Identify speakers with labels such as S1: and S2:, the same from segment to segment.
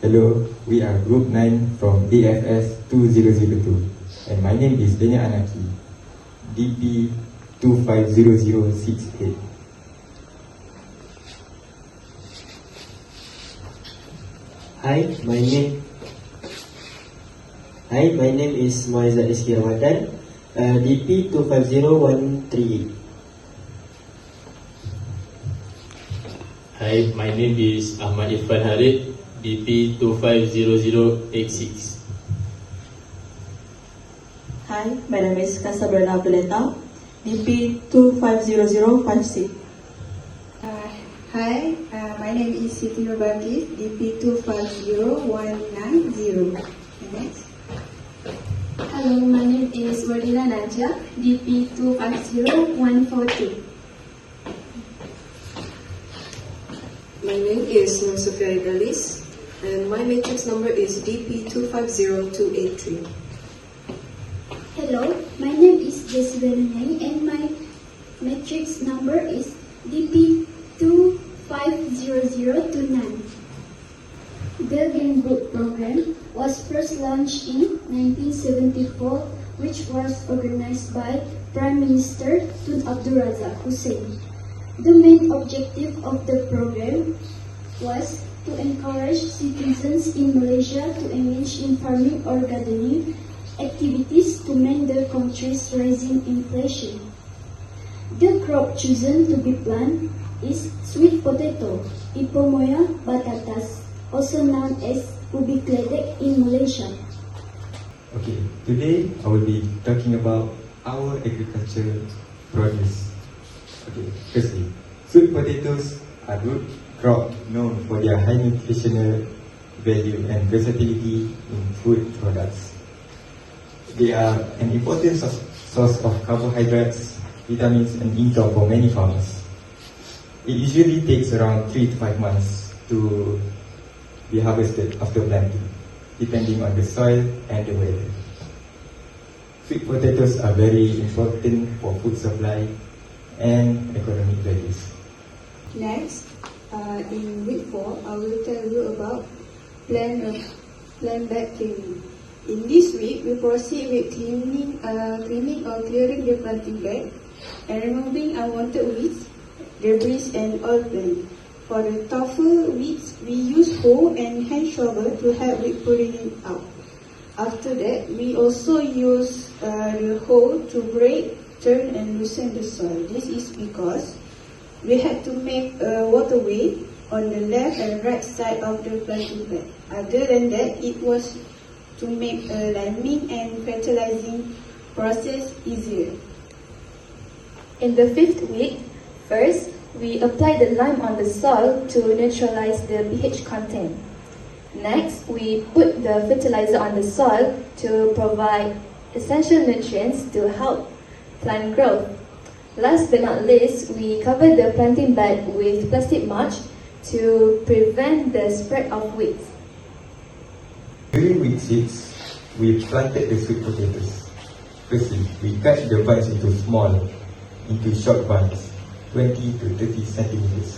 S1: Hello, we are Group 9 from AFS 2002 and my name is Daniel Anaki, DP 250068.
S2: Hi, my name is Moiza Rizky Ramadan, DP 250138.
S3: Hi, my name is Ahmad Irfan Harid, DP 250086.
S4: Hi, my name is Casabrina Abduleta, DP 250056.
S5: Hi, my name is Siti Nurbatis, DP 250190. Next.
S6: Hello, my name is Wardila Naja, DP 250142.
S7: My name is Nur Sofia Idalis, and my matrix number is DP 250283.
S6: Hello, my name is Jessica Nang and my matrix number is DP 250029. The Greenbook program was first launched in 1974, which was organized by Prime Minister Tun Abdul Razak Hussein. The main objective of the program was to encourage citizens in Malaysia to engage in farming or gardening activities to meet the country's rising inflation. The crop chosen to be planted is sweet potato, Ipomoea batatas, also known as ubi kledek in Malaysia.
S1: Okay, today I will be talking about our agriculture produce. Okay, firstly, sweet potatoes are root crop known for their high nutritional value and versatility in food products. They are an important source of carbohydrates, vitamins and income for many farmers. It usually takes around 3 to 5 months to be harvested after planting, depending on the soil and the weather. Sweet potatoes are very important for food supply and economic values.
S5: Next, in week 4, I will tell you about plant bed cleaning. In this week, we proceed with cleaning or clearing the planting bed and removing unwanted weeds, debris and oil plant. For the tougher weeds, we use hoe and hand shovel to help with pulling it out. After that, we also use the hoe to break, turn and loosen the soil. This is because we had to make a waterway on the left and right side of the planting bed. Other than that, it was to make a liming and fertilizing process easier.
S8: In the 5th week, first, we apply the lime on the soil to neutralize the pH content. Next, we put the fertilizer on the soil to provide essential nutrients to help plant growth. Last but not least, we cover the planting bed with plastic mulch to prevent the spread of weeds.
S1: During week 6, we planted the sweet potatoes. Firstly, we cut the vines into short vines, 20 to 30 centimeters,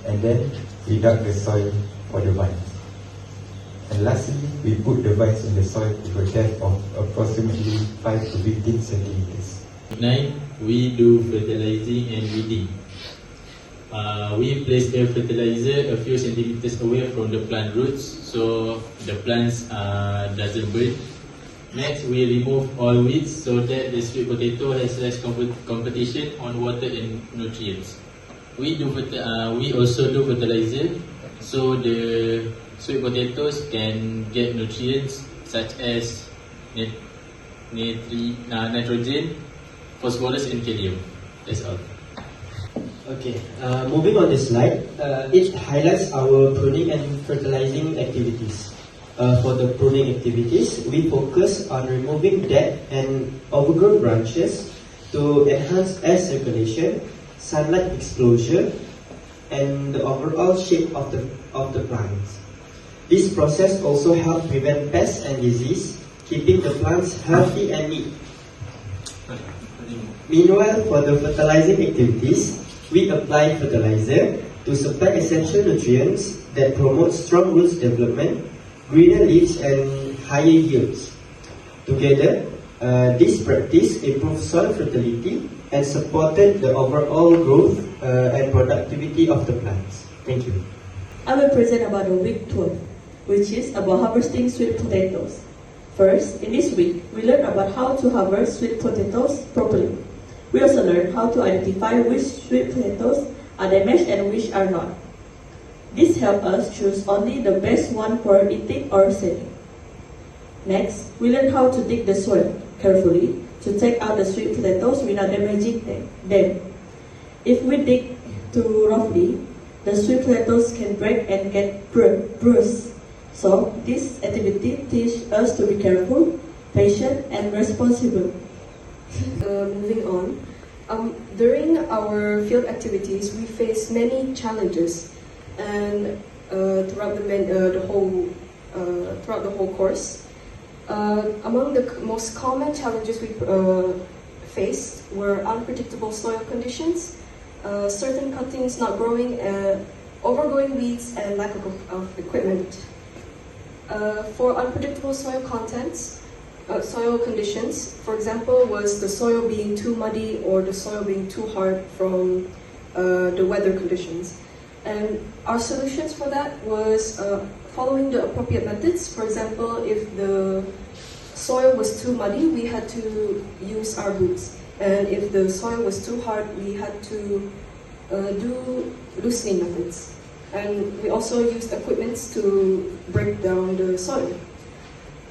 S1: and then we dug the soil for the vines. And lastly, we put the vines in the soil with a depth of approximately 5 to 15 centimeters.
S3: 9, we do fertilizing and weeding. We place the fertilizer a few centimeters away from the plant roots so the plants doesn't burn. Next, we remove all weeds so that the sweet potato has less competition on water and nutrients. We also do fertilizer so the sweet potatoes can get nutrients such as nitrogen, phosphorus and kalium. That's all.
S2: Okay, moving on this slide, it highlights our pruning and fertilizing activities. For the pruning activities, we focus on removing dead and overgrown branches to enhance air circulation, sunlight exposure, and the overall shape of the plants. This process also helps prevent pests and disease, keeping the plants healthy and neat. Meanwhile, for the fertilizing activities, we apply fertilizer to supply essential nutrients that promote strong roots development, greener leaves and higher yields. Together, this practice improved soil fertility and supported the overall growth and productivity of the plants. Thank you.
S4: I will present about the week 12, which is about harvesting sweet potatoes. First, in this week, we learned about how to harvest sweet potatoes properly. We also learned how to identify which sweet potatoes are damaged and which are not. This helped us choose only the best one for eating or selling. Next, we learned how to dig the soil carefully to take out the sweet potatoes without damaging them. If we dig too roughly, the sweet potatoes can break and get bruised. So, this activity teaches us to be careful, patient, and responsible.
S7: Moving on, during our field activities, we face many challenges, and throughout the whole course. Among the most common challenges we faced were unpredictable soil conditions, certain cuttings not growing, overgrowing weeds, and lack of equipment. For unpredictable soil conditions, for example, was the soil being too muddy or the soil being too hard from the weather conditions. And our solutions for that was following the appropriate methods. For example, if the soil was too muddy, we had to use our boots. And if the soil was too hard, we had to do loosening methods. And we also used equipment to break down the soil.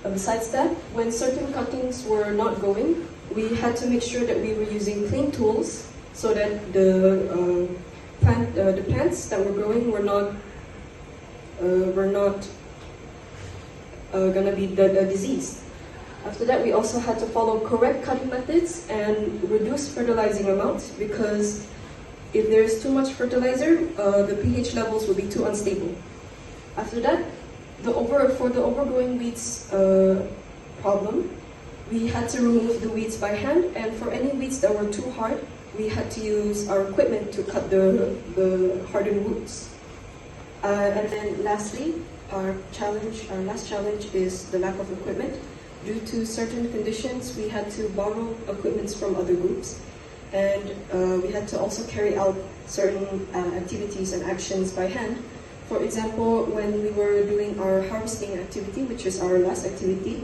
S7: Besides that, when certain cuttings were not going, we had to make sure that we were using clean tools so that the plants that were growing were not gonna be diseased. After that, we also had to follow correct cutting methods and reduce fertilizing amounts, because if there's too much fertilizer, the pH levels will be too unstable. After that, for the overgrowing weeds problem, we had to remove the weeds by hand, and for any weeds that were too hard, we had to use our equipment to cut the hardened roots. And then lastly, our last challenge is the lack of equipment. Due to certain conditions, we had to borrow equipment from other groups, and we had to also carry out certain activities and actions by hand. For example, when we were doing our harvesting activity, which is our last activity,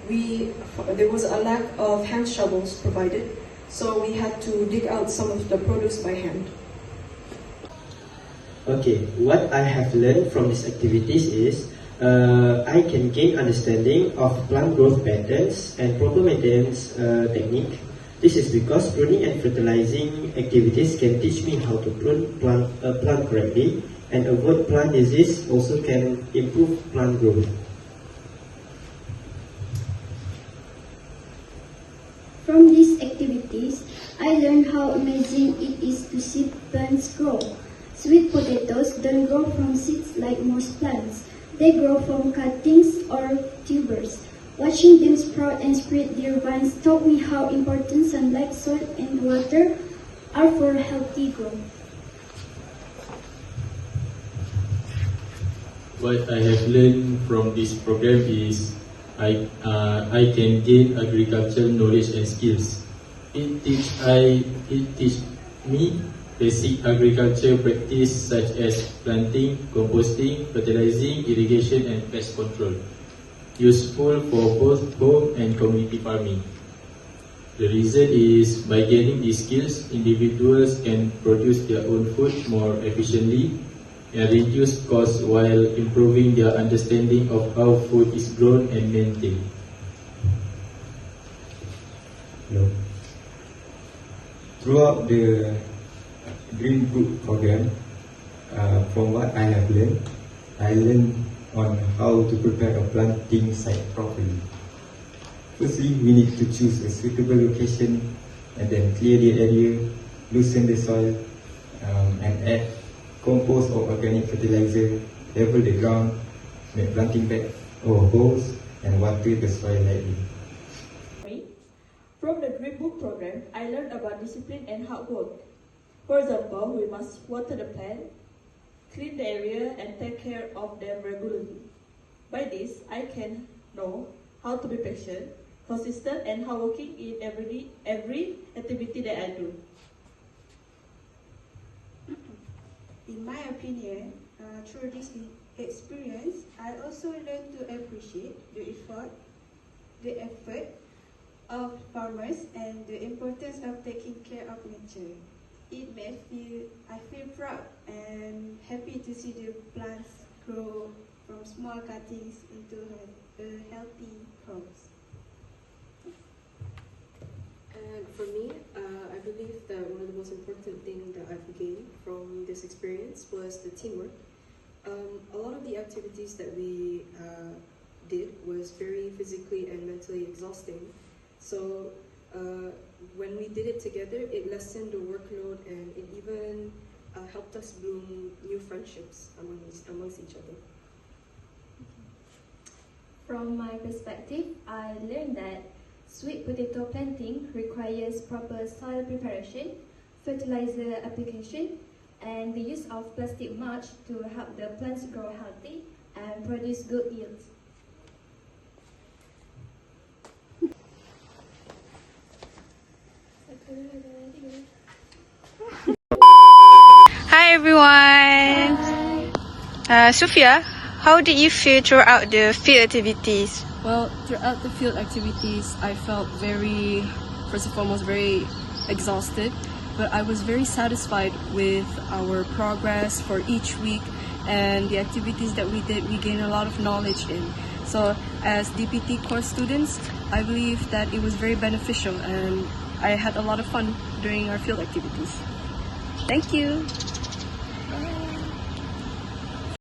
S7: there was a lack of hand shovels provided, so we had to dig out some of the produce by hand.
S2: Okay, what I have learned from these activities is I can gain understanding of plant growth patterns and proper maintenance technique. This is because pruning and fertilizing activities can teach me how to prune plant correctly, and avoid plant disease also can improve plant growth.
S6: From these activities, I learned how amazing it is to see plants grow. Sweet potatoes don't grow from seeds like most plants. They grow from cuttings or tubers. Watching them sprout and spread their vines taught me how important sunlight, soil, and water are for healthy growth.
S3: What I have learned from this program is I can gain agricultural knowledge and skills. It teach me basic agriculture practice such as planting, composting, fertilizing, irrigation, and pest control. Useful for both home and community farming. The reason is by gaining these skills, individuals can produce their own food more efficiently and reduce costs while improving their understanding of how food is grown and maintained.
S1: Hello. Throughout the Greenbook program, from what I have learned, I learned on how to prepare a planting site properly. Firstly, we need to choose a suitable location and then clear the area, loosen the soil, and add compost or organic fertilizer, level the ground, make planting bed or holes, and water the soil lightly.
S4: From the Greenbook program, I learned about discipline and hard work. For example, we must water the plant, clean the area, and take care of them regularly. By this, I can know how to be patient, consistent, and hardworking in every activity that I do.
S5: In my opinion, through this experience, I also learned to appreciate the effort of farmers and the importance of taking care of nature. I feel proud and happy to see the plants grow from small cuttings into healthy crops.
S7: And for me, I believe that one of the most important things that I've gained from this experience was the teamwork. A lot of the activities that we did was very physically and mentally exhausting. So when we did it together, it lessened the workload and it even helped us bloom new friendships amongst each other.
S8: From my perspective, I learned that sweet potato planting requires proper soil preparation, fertilizer application, and the use of plastic mulch to help the plants grow healthy and produce good yields.
S9: Hi everyone. Sophia, how did you feel throughout the field activities?
S10: Well, throughout the field activities, I felt first and foremost, very exhausted, but I was very satisfied with our progress for each week and the activities that we did. We gained a lot of knowledge in. So as DPT course students, I believe that it was very beneficial and I had a lot of fun during our field activities. Thank you.